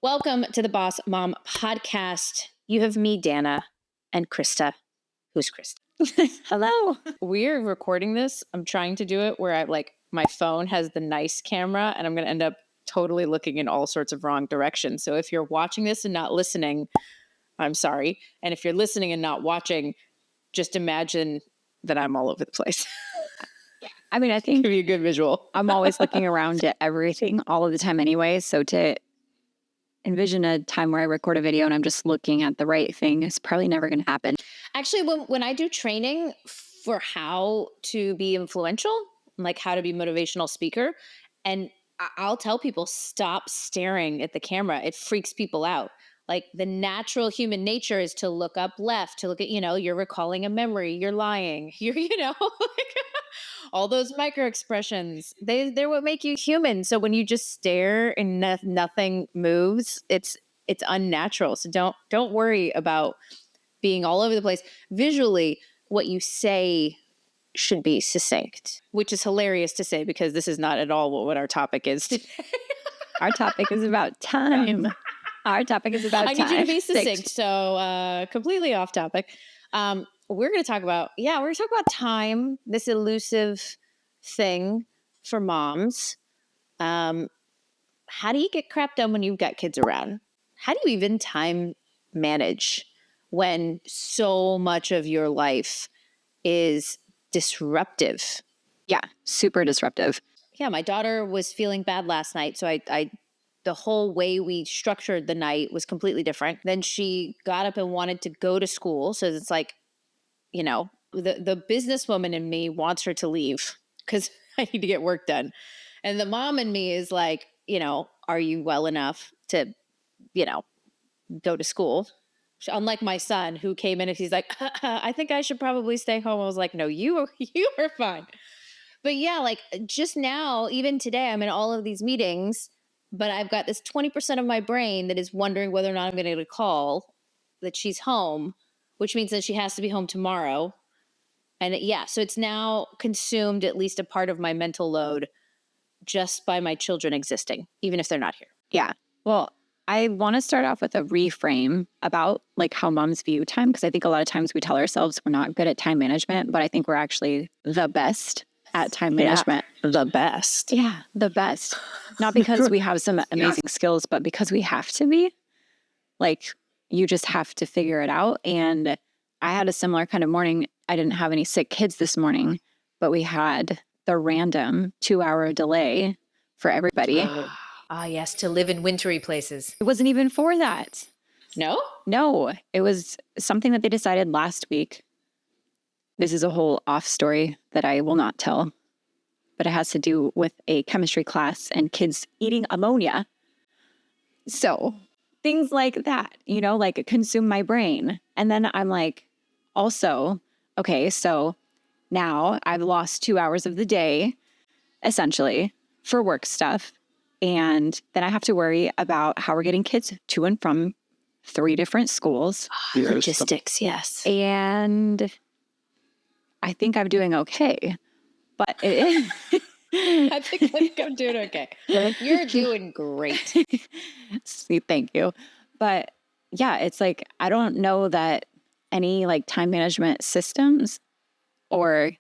Welcome to the Boss Mom podcast. You have me, Dana, and Krista. Who's Krista? Hello. We're recording this. I'm trying to do it where my phone has the nice camera and I'm going to end up totally looking in all sorts of wrong directions. So if you're watching this and not listening, I'm sorry. And if you're listening and not watching, just imagine that I'm all over the place. I mean, I think Give you a good visual. I'm always looking around at everything all of the time anyway. So to envision a time where I record a video and I'm just looking at the right thing is probably never going to happen. Actually, when I do training for how to be influential, like how to be a motivational speaker, and I'll tell people, stop staring at the camera. It freaks people out. Like the natural human nature is to look up left, to look at, you're recalling a memory, you're lying, all those micro expressions, they're what make you human. So when you just stare and nothing moves, it's unnatural. So don't worry about being all over the place. Visually, what you say should be succinct, which is hilarious to say because this is not at all what our topic is today. Our topic is about time. Our topic is about time. I need you to be succinct. So completely off topic. We're going to talk about, time, this elusive thing for moms. How do you get crap done when you've got kids around? How do you even time manage when so much of your life is disruptive? Yeah, super disruptive. Yeah, my daughter was feeling bad last night, so I the whole way we structured the night was completely different. Then she got up and wanted to go to school, so it's like, the businesswoman in me wants her to leave because I need to get work done, and the mom in me is like, are you well enough to, go to school? Unlike my son who came in and he's like, I think I should probably stay home. I was like, no, you are fine. But yeah, like just now, even today, I'm in all of these meetings, but I've got this 20% of my brain that is wondering whether or not I'm going to get a call that she's home, which means that she has to be home tomorrow. And so it's now consumed at least a part of my mental load just by my children existing, even if they're not here. Yeah. Well, I want to start off with a reframe about like how moms view time, because I think a lot of times we tell ourselves we're not good at time management, but I think we're actually the best at time management. Yeah, the best. Yeah, the best. Not because we have some amazing skills, but because we have to be. Like, you just have to figure it out. And I had a similar kind of morning. I didn't have any sick kids this morning, but we had the random 2-hour delay for everybody. Yes, to live in wintry places. It wasn't even for that. No? No, it was something that they decided last week. This is a whole off story that I will not tell, but it has to do with a chemistry class and kids eating ammonia. So things like that, like consume my brain. And then I'm like, also, okay, so now I've lost 2 hours of the day, essentially, for work stuff. And then I have to worry about how we're getting kids to and from 3 different schools. Logistics, yes. And I think I'm doing okay. But it is. I think I'm doing okay. You're doing great. See, thank you. But yeah, it's like, I don't know that any like time management systems or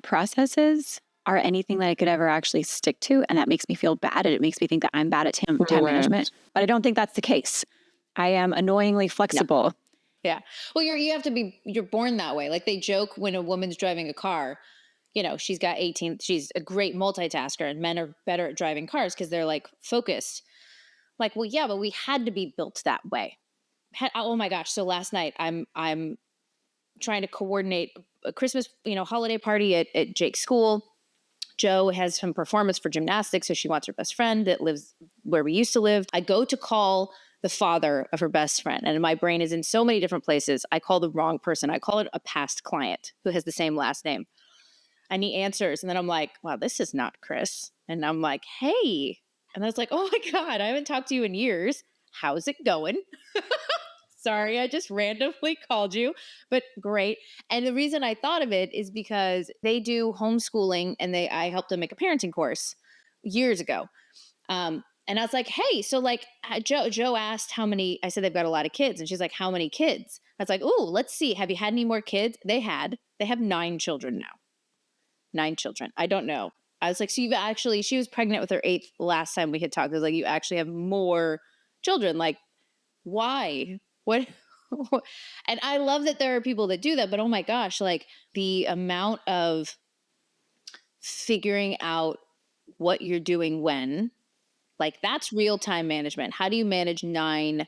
processes are anything that I could ever actually stick to. And that makes me feel bad. And it makes me think that I'm bad at time management. But I don't think that's the case. I am annoyingly flexible. No. Yeah. Well, you're born that way. Like they joke when a woman's driving a car, she's got 18, she's a great multitasker, and men are better at driving cars because they're like focused. Like, well, yeah, but we had to be built that way. Oh my gosh. So last night I'm trying to coordinate a Christmas, holiday party at Jake's school. Joe has some performance for gymnastics, so she wants her best friend that lives where we used to live. I go to call the father of her best friend, and my brain is in so many different places. I call the wrong person. I call it a past client who has the same last name. And he answers, and then I'm like, wow, this is not Chris. And I'm like, hey. And I was like, oh my God, I haven't talked to you in years. How's it going? Sorry, I just randomly called you, but great. And the reason I thought of it is because they do homeschooling, and I helped them make a parenting course years ago. And I was like, hey, so like Joe asked how many, I said they've got a lot of kids. And she's like, how many kids? I was like, oh, let's see. Have you had any more kids? They have 9 children now. 9 children. I don't know. I was like, so you've actually, she was pregnant with her 8th last time we had talked. I was like, you actually have more children. Like, why? What? And I love that there are people that do that, but oh my gosh, like the amount of figuring out what you're doing when, like that's real time management. How do you manage 9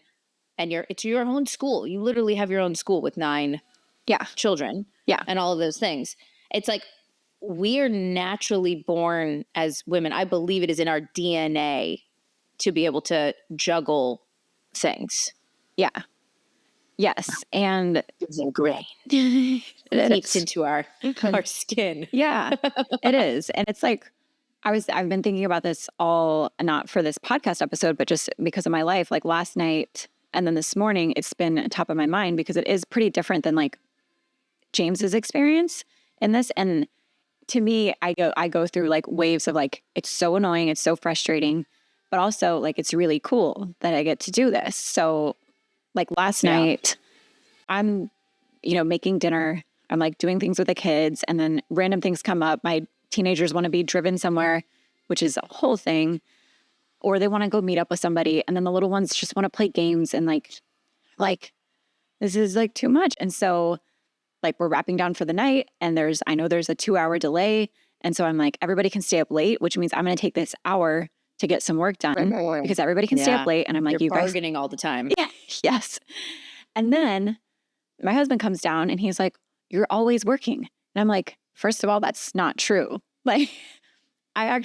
and it's your own school. You literally have your own school with 9 Yeah. children Yeah. and all of those things. It's like we are naturally born as women. I believe it is in our DNA to be able to juggle things. Yeah. Yes. And It's ingrained. it Seeps is. into our skin. Yeah, it is. And it's like, I've been thinking about this all, not for this podcast episode, but just because of my life, like last night and then this morning, it's been top of my mind because it is pretty different than like James's experience in this. And to me, I go through like waves of like, it's so annoying. It's so frustrating, but also like, it's really cool that I get to do this. So like last night I'm, making dinner. I'm like doing things with the kids and then random things come up. My teenagers want to be driven somewhere, which is a whole thing, or they want to go meet up with somebody. And then the little ones just want to play games and like this is like too much. And so like we're wrapping down for the night and I know there's a 2-hour delay. And so I'm like, everybody can stay up late, which means I'm going to take this hour to get some work done because everybody can stay up late. And I'm like, you're bargaining all the time. Yeah. Yes. And then my husband comes down and he's like, you're always working. And I'm like, first of all, that's not true. Like, I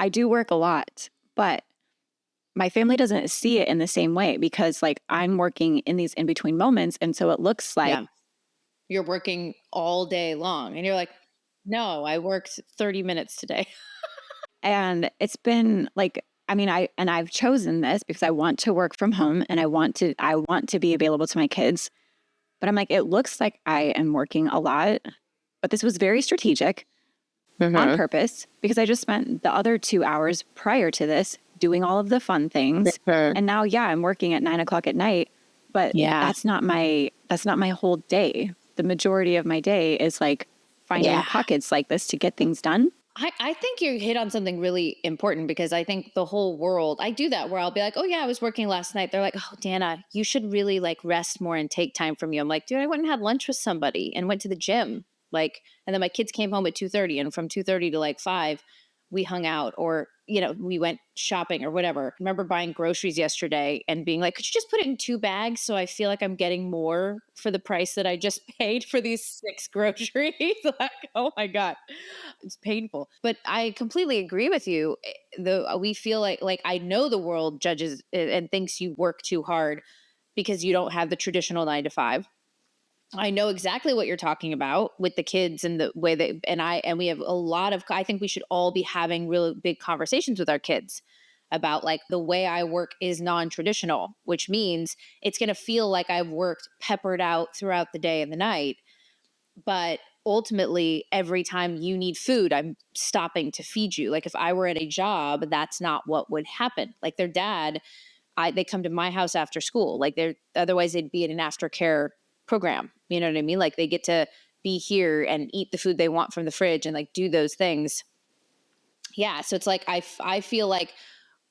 do work a lot, but my family doesn't see it in the same way because like I'm working in these in-between moments. And so it looks like you're working all day long. And you're like, no, I worked 30 minutes today. And it's been like, I mean, I've chosen this because I want to work from home and I want to be available to my kids. But I'm like, it looks like I am working a lot, but this was very strategic on purpose because I just spent the other 2 hours prior to this doing all of the fun things. And now, I'm working at 9:00 at night, but that's not my whole day. The majority of my day is like finding pockets like this to get things done. I think you hit on something really important because I think the whole world, I do that where I'll be like, oh yeah, I was working last night. They're like, oh, Dana, you should really like rest more and take time from you. I'm like, dude, I went and had lunch with somebody and went to the gym. Like, and then my kids came home at 2:30 and from 2:30 to like 5, we hung out or, we went shopping or whatever. I remember buying groceries yesterday and being like, could you just put it in 2 bags so I feel like I'm getting more for the price that I just paid for these 6 groceries? Like, oh my God, it's painful. But I completely agree with you. We feel like I know the world judges and thinks you work too hard because you don't have the traditional 9 to 5. I know exactly what you're talking about with the kids and the way that, and we have a lot of, I think we should all be having really big conversations with our kids about like the way I work is non-traditional, which means it's going to feel like I've worked peppered out throughout the day and the night. But ultimately, every time you need food, I'm stopping to feed you. Like if I were at a job, that's not what would happen. Like their dad, they come to my house after school. Like otherwise they'd be in an aftercare program. You know what I mean? Like they get to be here and eat the food they want from the fridge and like do those things. Yeah. So it's like, I feel like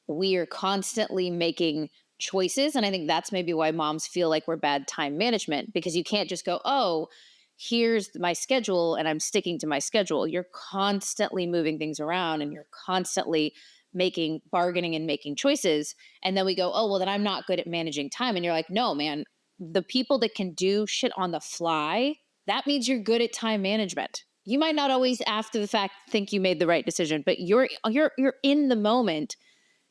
we are constantly making choices. And I think that's maybe why moms feel like we're bad time management because you can't just go, oh, here's my schedule and I'm sticking to my schedule. You're constantly moving things around and you're constantly bargaining and making choices. And then we go, oh, well, then I'm not good at managing time. And you're like, no, man, the people that can do shit on the fly, that means you're good at time management. You might not always after the fact think you made the right decision, but you're in the moment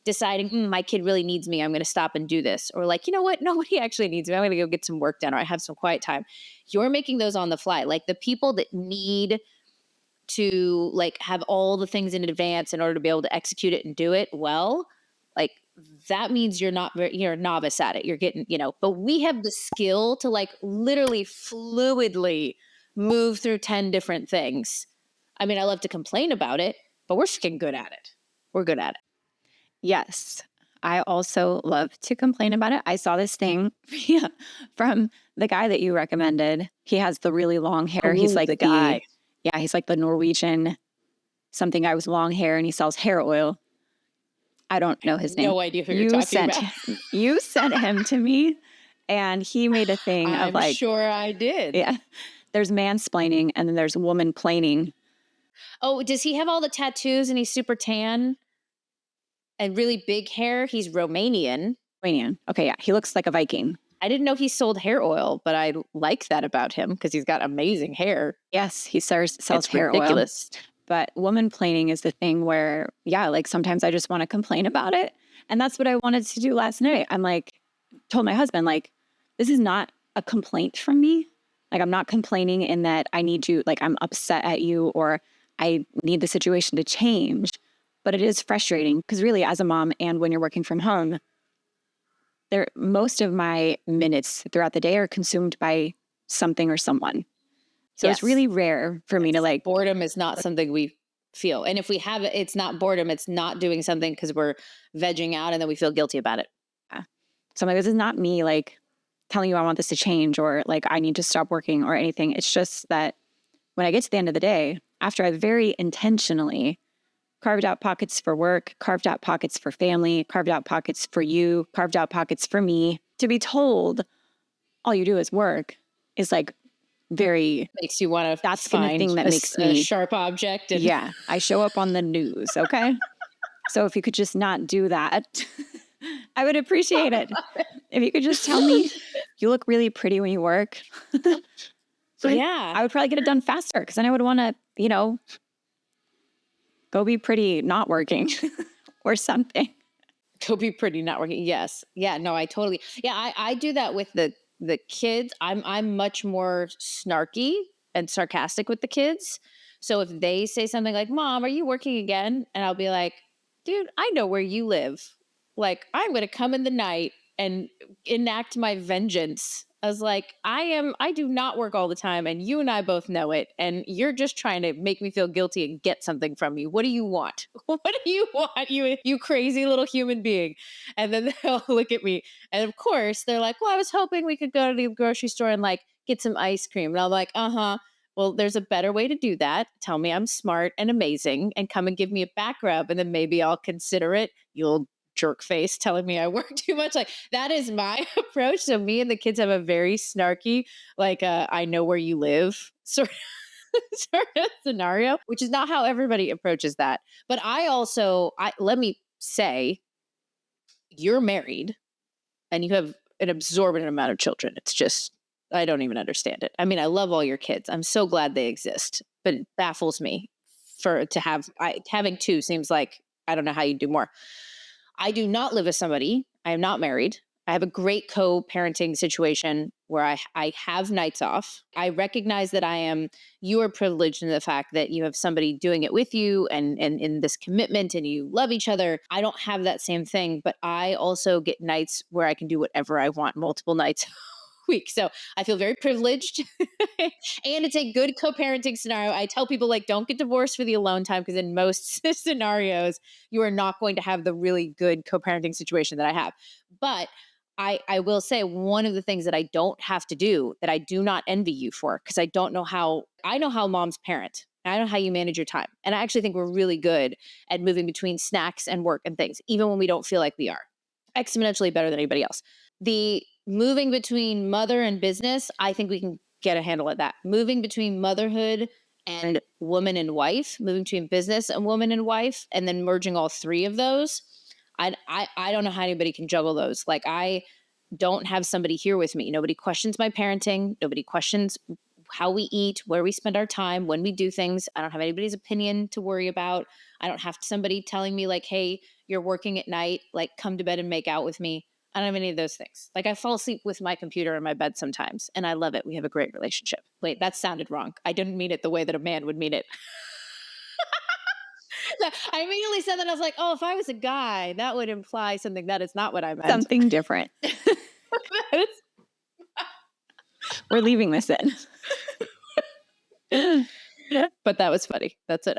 deciding, my kid really needs me. I'm going to stop and do this. Or like, you know what? Nobody actually needs me. I'm going to go get some work done or I have some quiet time. You're making those on the fly. Like the people that need to like have all the things in advance in order to be able to execute it and do it well, like that means you're a novice at it. You're getting, but we have the skill to like literally fluidly move through 10 different things. I mean, I love to complain about it, but we're freaking good at it. We're good at it. Yes. I also love to complain about it. I saw this thing from the guy that you recommended. He has the really long hair. He's Ooh, like the guy. he's like the Norwegian something guy with long hair, and he sells hair oil. I don't know his name. No idea who you're talking about. You sent him to me, and he made a thing of I'm like, sure I did. yeah, there's mansplaining and then there's woman planing. Oh, does he have all the tattoos and he's super tan and really big hair? He's Romanian. Okay, yeah, he looks like a Viking. I didn't know he sold hair oil, but I like that about him because he's got amazing hair. Yes, he sells It's hair ridiculous. oil. But woman planing is the thing where, yeah, like sometimes I just want to complain about it. And that's what I wanted to do last night. I'm like, told my husband, like, this is not a complaint from me. Like, I'm not complaining in that I need you, like, I'm upset at you or I need the situation to change. But it is frustrating because really, as a mom and when you're working from home, most of my minutes throughout the day are consumed by something or someone. So it's really rare for me to like. Boredom is not something we feel. And if we have it, it's not boredom. It's not doing something because we're vegging out and then we feel guilty about it. So I'm like, this is not me like telling you I want this to change or like I need to stop working or anything. It's just that when I get to the end of the day, after I very intentionally carved out pockets for work, carved out pockets for family, carved out pockets for you, carved out pockets for me, to be told all you do is work is like very makes you want to. That's the thing that makes me a sharp object. And yeah, I show up on the news. Okay, so if you could just not do that, I would appreciate it. If you could just tell me you look really pretty when you work. So yeah, I would probably get it done faster because then I would want to, go be pretty not working or something. Go be pretty not working. Yes. Yeah. No, I totally. Yeah. I do that with the kids. I'm much more snarky and sarcastic with the kids. So if they say something like, "Mom, are you working again?" and I'll be like, "Dude, I know where you live. Like, I'm going to come in the night and enact my vengeance." I was like, I do not work all the time and you and I both know it. And you're just trying to make me feel guilty and get something from me. What do you want? What do you want? You crazy little human being. And then they'll look at me. And of course they're like, well, I was hoping we could go to the grocery store and like get some ice cream. And I'm like, uh-huh. Well, there's a better way to do that. Tell me I'm smart and amazing and come and give me a back rub and then maybe I'll consider it. You'll jerk face telling me I work too much. Like that is my approach. So me and the kids have a very snarky, like I know where you live sort of scenario, which is not how everybody approaches that. But I let me say, you're married and you have an absorbent amount of children. It's just I don't even understand it. I mean, I love all your kids. I'm so glad they exist, but it baffles me having two seems like I don't know how you do more. I do not live with somebody. I am not married. I have a great co-parenting situation where I have nights off. I recognize that you are privileged in the fact that you have somebody doing it with you and in this commitment and you love each other. I don't have that same thing, but I also get nights where I can do whatever I want, multiple nights week. So I feel very privileged. And it's a good co-parenting scenario. I tell people like don't get divorced for the alone time because in most scenarios you are not going to have the really good co-parenting situation that I have. But I will say one of the things that I don't have to do that I do not envy you for because I know how moms parent. I know how you manage your time. And I actually think we're really good at moving between snacks and work and things, even when we don't feel like we are. Exponentially better than anybody else. The moving between mother and business, I think we can get a handle at that. Moving between motherhood and woman and wife, moving between business and woman and wife, and then merging all three of those. I don't know how anybody can juggle those. Like I don't have somebody here with me. Nobody questions my parenting. Nobody questions how we eat, where we spend our time, when we do things. I don't have anybody's opinion to worry about. I don't have somebody telling me like, hey, you're working at night, like come to bed and make out with me. I don't have any of those things. Like I fall asleep with my computer in my bed sometimes and I love it. We have a great relationship. Wait, that sounded wrong. I didn't mean it the way that a man would mean it. I immediately said that I was like, oh, if I was a guy, that would imply something that is not what I meant. Something different. We're leaving this in. But that was funny. That's it.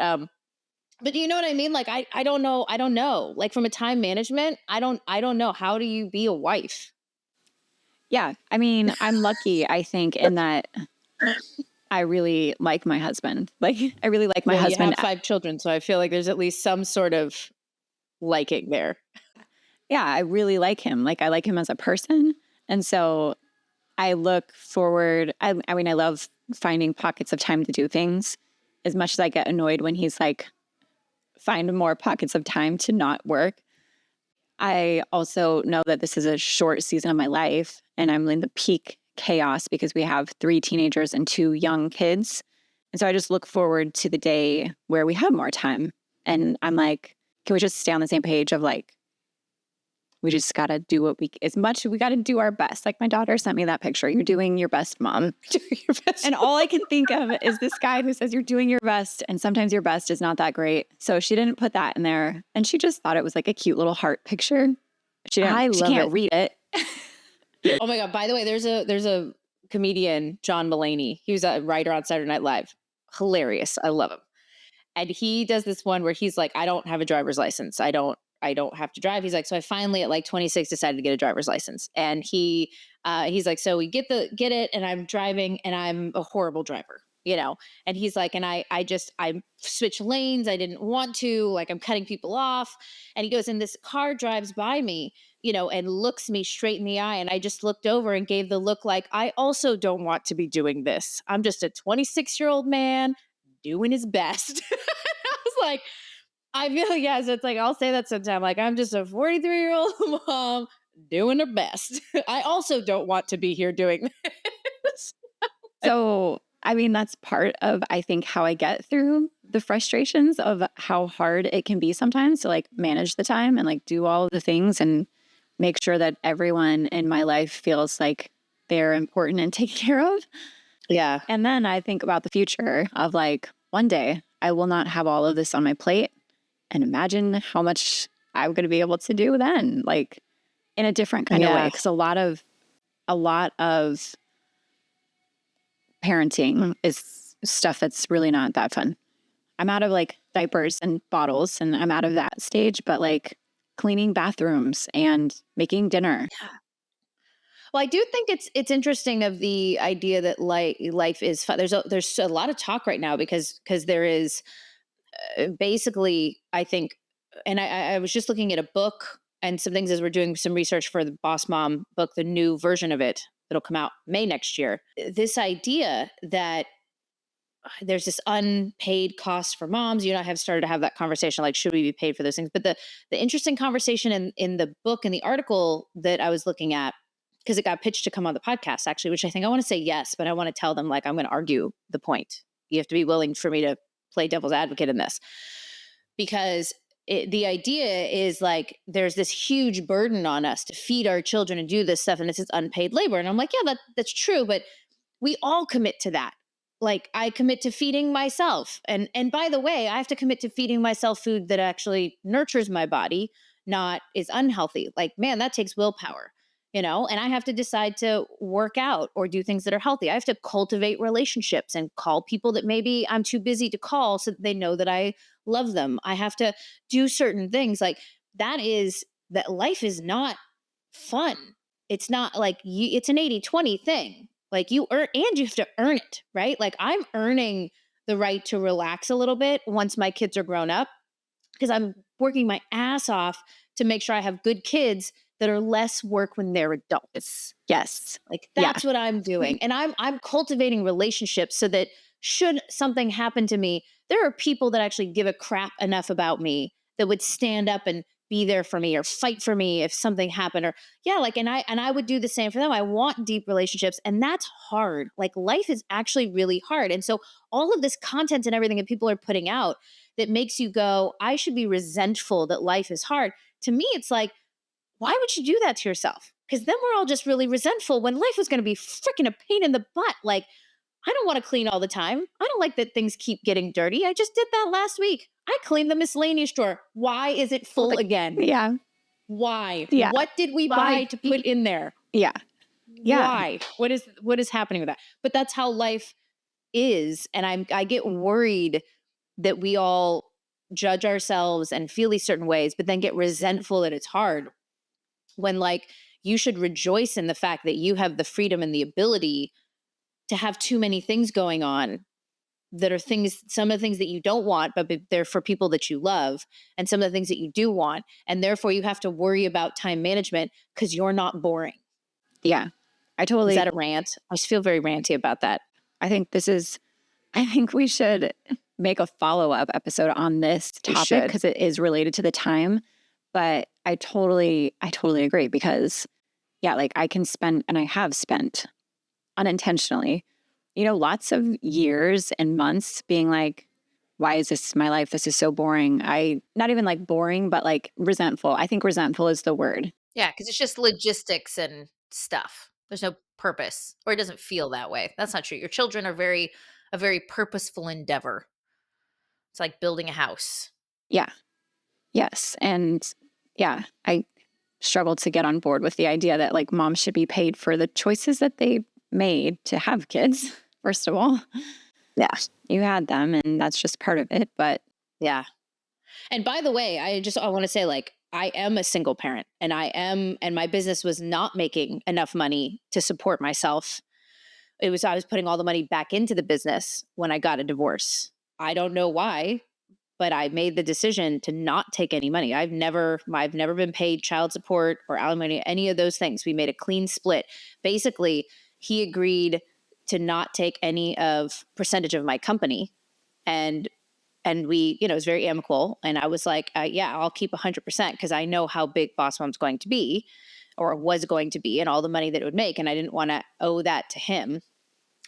But you know what I mean? Like, I don't know. I don't know. Like from a time management, I don't know. How do you be a wife? Yeah. I mean, I'm lucky, I think, in that I really like my husband. Like, I really like my Well, you husband. have 5 children, so I feel like there's at least some sort of liking there. Yeah, I really like him. Like, I like him as a person. And so I look forward. I mean, I love finding pockets of time to do things as much as I get annoyed when he's like, find more pockets of time to not work. I also know that this is a short season of my life and I'm in the peak chaos because we have 3 teenagers and 2 young kids. And so I just look forward to the day where we have more time. And I'm like, can we just stay on the same page of like, we just got to do what we got to do our best. Like my daughter sent me that picture. You're doing your best, mom. Do your best. And all I can think of is this guy who says you're doing your best. And sometimes your best is not that great. So she didn't put that in there. And she just thought it was like a cute little heart picture. She love can't it. read it. Oh my God. By the way, there's a comedian, John Mulaney. He was a writer on Saturday Night Live. Hilarious. I love him. And he does this one where he's like, I don't have a driver's license. I don't have to drive. He's like, so I finally at like 26 decided to get a driver's license. And he's like, so we get it, and I'm driving and I'm a horrible driver, you know? And he's like, and I switch lanes. I didn't want to, like I'm cutting people off. And he goes, and this car drives by me, you know, and looks me straight in the eye. And I just looked over and gave the look like, I also don't want to be doing this. I'm just a 26-year-old man doing his best. I was like, I feel like, yeah, so it's like, I'll say that sometime. Like, I'm just a 43-year-old mom doing her best. I also don't want to be here doing this. So, I mean, that's part of, I think, how I get through the frustrations of how hard it can be sometimes to like manage the time and like do all of the things and make sure that everyone in my life feels like they're important and taken care of. Yeah. And then I think about the future of like, one day I will not have all of this on my plate. And imagine how much I'm going to be able to do then, like in a different kind of way. Because a lot of parenting is stuff that's really not that fun. I'm out of like diapers and bottles and I'm out of that stage, but like cleaning bathrooms and making dinner. Well, I do think it's interesting of the idea that life is fun. There's a lot of talk right now because there is basically, I think, and I was just looking at a book and some things as we're doing some research for the Boss Mom book, the new version of it that'll come out May next year. This idea that there's this unpaid cost for moms. You know, I have started to have that conversation, like, should we be paid for those things? But the interesting conversation in the book and the article that I was looking at, because it got pitched to come on the podcast, actually, which I think I want to say yes, but I want to tell them, like, I'm going to argue the point. You have to be willing for me to play devil's advocate in this, because the idea is like there's this huge burden on us to feed our children and do this stuff, and this is unpaid labor. And I'm like, yeah, that's true, but we all commit to that. Like I commit to feeding myself, and by the way, I have to commit to feeding myself food that actually nurtures my body, not is unhealthy. Like, man, that takes willpower, you know. And I have to decide to work out or do things that are healthy. I have to cultivate relationships and call people that maybe I'm too busy to call so that they know that I love them. I have to do certain things. Like that life is not fun. It's not like it's an 80-20 thing. Like you earn, and you have to earn it, right? Like I'm earning the right to relax a little bit once my kids are grown up, because I'm working my ass off to make sure I have good kids that are less work when they're adults. Yes. Like that's what I'm doing. And I'm cultivating relationships so that should something happen to me, there are people that actually give a crap enough about me that would stand up and be there for me or fight for me if something happened. Or yeah, like, and I would do the same for them. I want deep relationships, and that's hard. Like life is actually really hard. And so all of this content and everything that people are putting out that makes you go, I should be resentful that life is hard. To me, it's like, why would you do that to yourself? Because then we're all just really resentful when life was going to be freaking a pain in the butt. Like, I don't want to clean all the time. I don't like that things keep getting dirty. I just did that last week. I cleaned the miscellaneous drawer. Why is it full again? Yeah. Why? Yeah. What did we buy to put in there? Yeah. Yeah. Why? What is happening with that? But that's how life is. And I get worried that we all judge ourselves and feel these certain ways, but then get resentful that it's hard, when like you should rejoice in the fact that you have the freedom and the ability to have too many things going on that are things, some of the things that you don't want, but they're for people that you love, and some of the things that you do want. And therefore, you have to worry about time management because you're not boring. Yeah. Is that a rant? I just feel very ranty about that. I think we should make a follow-up episode on this topic because it is related to the time. But I totally agree because, yeah, like I can spend, and I have spent unintentionally, lots of years and months being like, why is this my life? This is so boring. Not even like boring, but like resentful. I think resentful is the word. Yeah, because it's just logistics and stuff. There's no purpose, or it doesn't feel that way. That's not true. Your children are a very purposeful endeavor. It's like building a house. Yeah. Yes. And yeah, I struggled to get on board with the idea that like moms should be paid for the choices that they made to have kids. First of all, Yeah. you had them and that's just part of it. But Yeah. And by the way, I want to say, like, I am a single parent, and my business was not making enough money to support myself. I was putting all the money back into the business when I got a divorce. I don't know why, but I made the decision to not take any money. I've never been paid child support or alimony, any of those things. We made a clean split. Basically, he agreed to not take any of percentage of my company, and we, it was very amicable. And I was like, yeah, I'll keep 100% because I know how big Boss Mom's going to be, or was going to be, and all the money that it would make. And I didn't want to owe that to him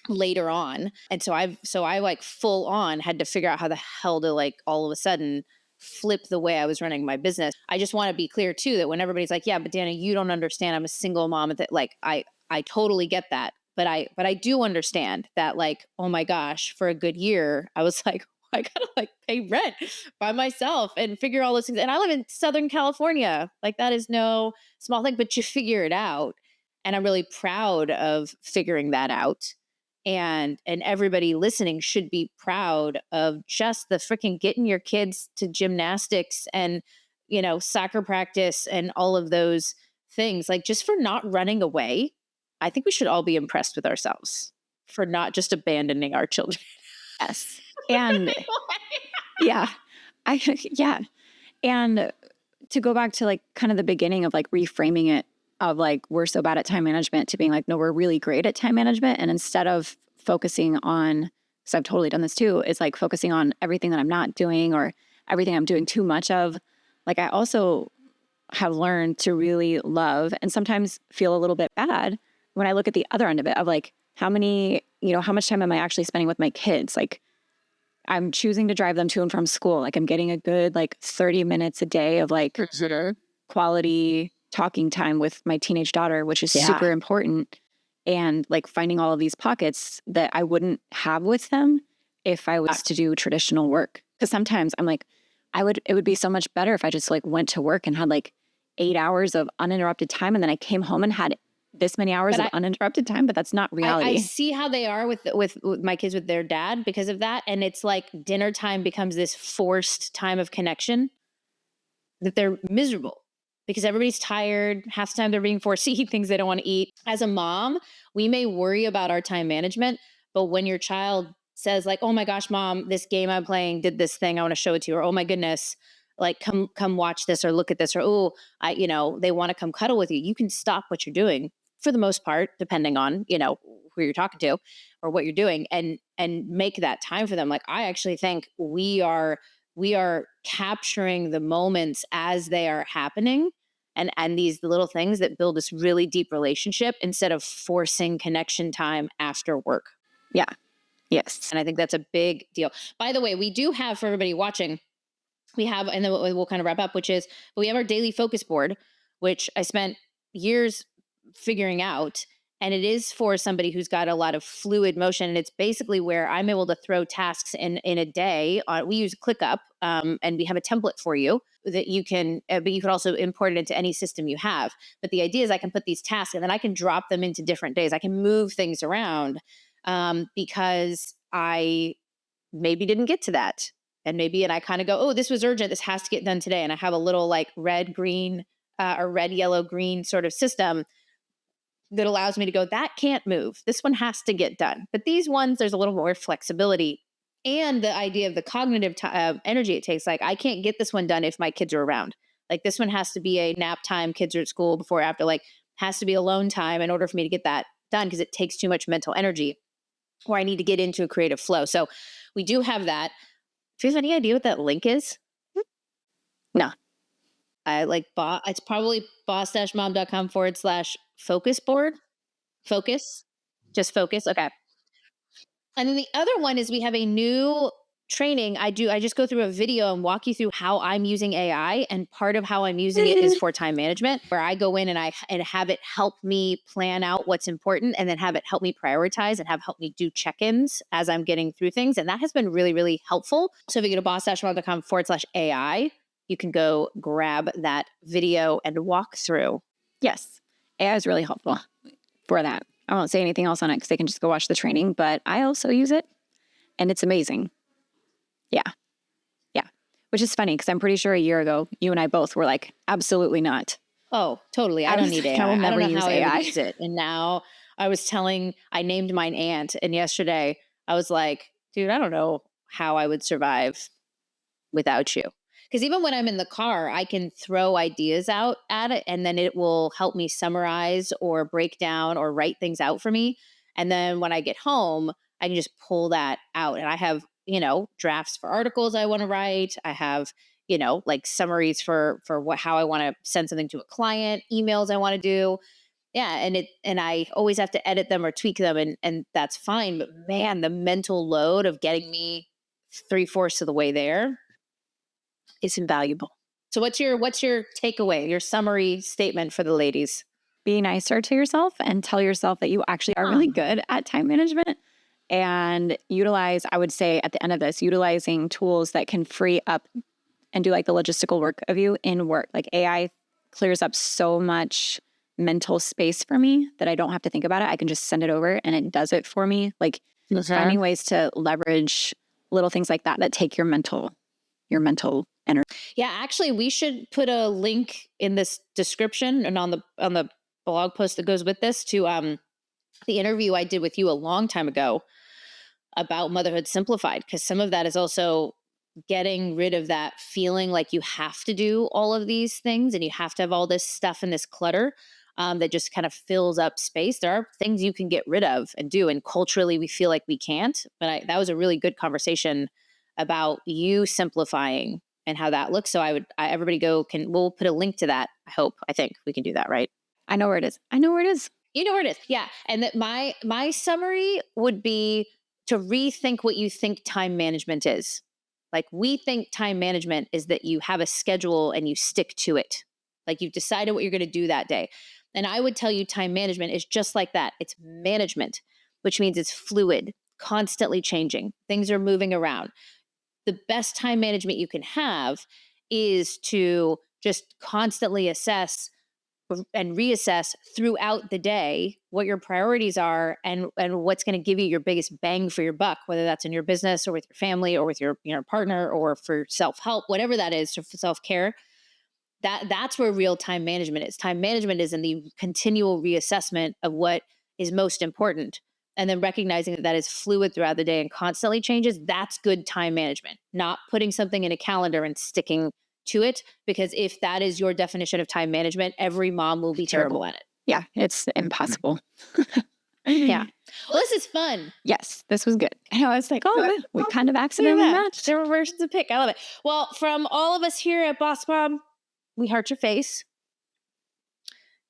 later on. And so I like full on had to figure out how the hell to like all of a sudden flip the way I was running my business. I just want to be clear too, that when everybody's like, yeah, but Dana, you don't understand. I'm a single mom. That like, I totally get that. But I do understand that, like, oh my gosh, for a good year, I was like, I gotta like pay rent by myself and figure all those things. And I live in Southern California. Like, that is no small thing, but you figure it out. And I'm really proud of figuring that out. And everybody listening should be proud of just the freaking getting your kids to gymnastics and, soccer practice and all of those things, like, just for not running away. I think we should all be impressed with ourselves for not just abandoning our children. yes. And yeah, yeah. And to go back to like kind of the beginning of like reframing it of like, we're so bad at time management to being like, no, we're really great at time management. And instead of focusing on, because I've totally done this too, it's like focusing on everything that I'm not doing or everything I'm doing too much of. Like, I also have learned to really love and sometimes feel a little bit bad when I look at the other end of it of like, how much time am I actually spending with my kids? Like, I'm choosing to drive them to and from school. Like, I'm getting a good like 30 minutes a day of like quality talking time with my teenage daughter, which is super important. And like finding all of these pockets that I wouldn't have with them if I was to do traditional work. Because sometimes I'm like, it would be so much better if I just like went to work and had like 8 hours of uninterrupted time. And then I came home and had this many hours of uninterrupted time, but that's not reality. I see how they are with my kids with their dad because of that. And it's like dinner time becomes this forced time of connection that they're miserable because everybody's tired. Half the time they're being forced to eat things they don't want to eat. As a mom, we may worry about our time management, but when your child says like, oh my gosh, mom, this game I'm playing did this thing, I want to show it to you. Or, oh my goodness, like come watch this or look at this. Or, oh, they want to come cuddle with you. You can stop what you're doing for the most part, depending on, who you're talking to or what you're doing, and make that time for them. Like, I actually think we are capturing the moments as they are happening, and these little things that build this really deep relationship instead of forcing connection time after work. Yeah. Yes. And I think that's a big deal. By the way, we do have, for everybody watching, we have, and then we'll kind of wrap up, we have our daily focus board, which I spent years figuring out. And it is for somebody who's got a lot of fluid motion. And it's basically where I'm able to throw tasks in a day. We use ClickUp, and we have a template for you that you can, but you can also import it into any system you have. But the idea is I can put these tasks and then I can drop them into different days. I can move things around because I maybe didn't get to that and I kind of go, oh, this was urgent. This has to get done today. And I have a little like red, green, or red, yellow, green sort of system that allows me to go, that can't move. This one has to get done. But these ones, there's a little more flexibility. And the idea of the cognitive energy it takes, like, I can't get this one done if my kids are around. Like, this one has to be a nap time, kids are at school before, after, like, has to be alone time in order for me to get that done because it takes too much mental energy or I need to get into a creative flow. So we do have that. Do you have any idea what that link is? No. I like it's probably boss-mom.com/focus board. Focus. Just focus. Okay. And then the other one is we have a new training I just go through a video and walk you through how I'm using AI, and part of how I'm using it is for time management, where I go in and I have it help me plan out what's important and then have it help me prioritize and help me do check-ins as I'm getting through things, and that has been really, really helpful. So if you go to boss-mom.com/AI, you can go grab that video and walk through. Yes. AI is really helpful for that. I won't say anything else on it because they can just go watch the training, but I also use it and it's amazing. Yeah. Yeah. Which is funny because I'm pretty sure a year ago, you and I both were like, absolutely not. Oh, totally. I don't need AI. I will never don't know use how I AI. would use it. And now I named mine Aunt. And yesterday I was like, dude, I don't know how I would survive without you. Because even when I'm in the car, I can throw ideas out at it and then it will help me summarize or break down or write things out for me. And then when I get home, I can just pull that out. And I have, drafts for articles I want to write. I have, like summaries for how I want to send something to a client, emails I want to do. Yeah. And I always have to edit them or tweak them, and that's fine. But man, the mental load of getting me 3/4 of the way there is invaluable. So what's your takeaway, your summary statement for the ladies? Be nicer to yourself and tell yourself that you actually are really good at time management, and utilize, I would say at the end of this, utilizing tools that can free up and do like the logistical work of you in work. Like AI clears up so much mental space for me that I don't have to think about it. I can just send it over and it does it for me. Like finding ways to leverage little things like that take your mental energy. Yeah, actually we should put a link in this description and on the blog post that goes with this to the interview I did with you a long time ago about Motherhood Simplified, because some of that is also getting rid of that feeling like you have to do all of these things and you have to have all this stuff and this clutter that just kind of fills up space. There are things you can get rid of and do, and culturally we feel like we can't. But that was a really good conversation about you simplifying and how that looks. So everybody we'll put a link to that. I think we can do that, right? I know where it is. You know where it is. Yeah. And that my summary would be to rethink what you think time management is. Like, we think time management is that you have a schedule and you stick to it. Like, you've decided what you're going to do that day. And I would tell you time management is just like that. It's management, which means it's fluid, constantly changing. Things are moving around. The best time management you can have is to just constantly assess and reassess throughout the day what your priorities are and what's going to give you your biggest bang for your buck, whether that's in your business or with your family or with your partner or for self-help, whatever that is, for self-care. That's where real time management is. Time management is in the continual reassessment of what is most important, and then recognizing that is fluid throughout the day and constantly changes. That's good time management, not putting something in a calendar and sticking to it, because if that is your definition of time management, every mom will be terrible at it. Yeah, it's impossible. Yeah. Well, this is fun. Yes, this was good. And I was like, we kind of accidentally matched. There were versions to pick. I love it. Well, from all of us here at Boss Mom, we heart your face.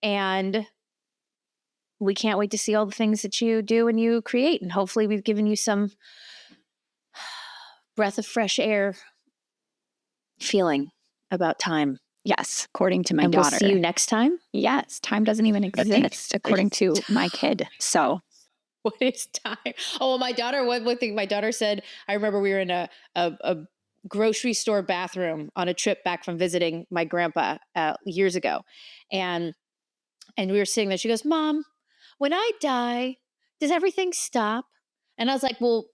And we can't wait to see all the things that you do and you create. And hopefully we've given you some breath of fresh air feeling about time. Yes, according to my daughter. We'll see you next time. Yes, time doesn't even exist according to my kid. So what is time? Oh, my daughter, one thing my daughter said, I remember we were in a grocery store bathroom on a trip back from visiting my grandpa years ago. And we were sitting there. She goes, Mom, when I die, does everything stop? And I was like, well,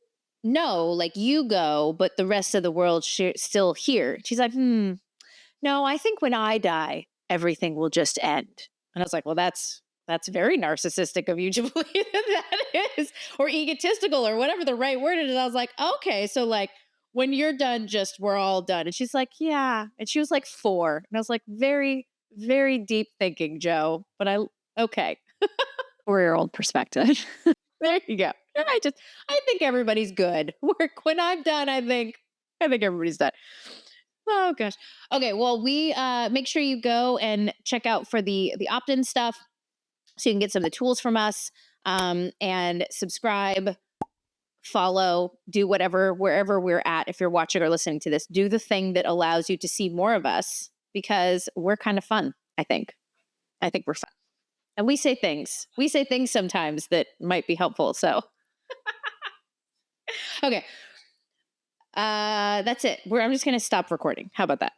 no, like you go, but the rest of the world still here. She's like, no, I think when I die, everything will just end. And I was like, well, that's very narcissistic of you to believe that is, or egotistical, or whatever the right word is. I was like, okay, so like when you're done, just we're all done. And she's like, yeah. And she was like 4. And I was like, very, very deep thinking, Joe. But okay, 4-year-old perspective. there you go. I think everybody's good. When I'm done, I think everybody's done. Oh gosh. Okay. Well, we make sure you go and check out for the opt-in stuff so you can get some of the tools from us, and subscribe, follow, do whatever, wherever we're at. If you're watching or listening to this, do the thing that allows you to see more of us, because we're kind of fun. I think we're fun. And we say things sometimes that might be helpful. So, okay. That's it. I'm just going to stop recording. How about that?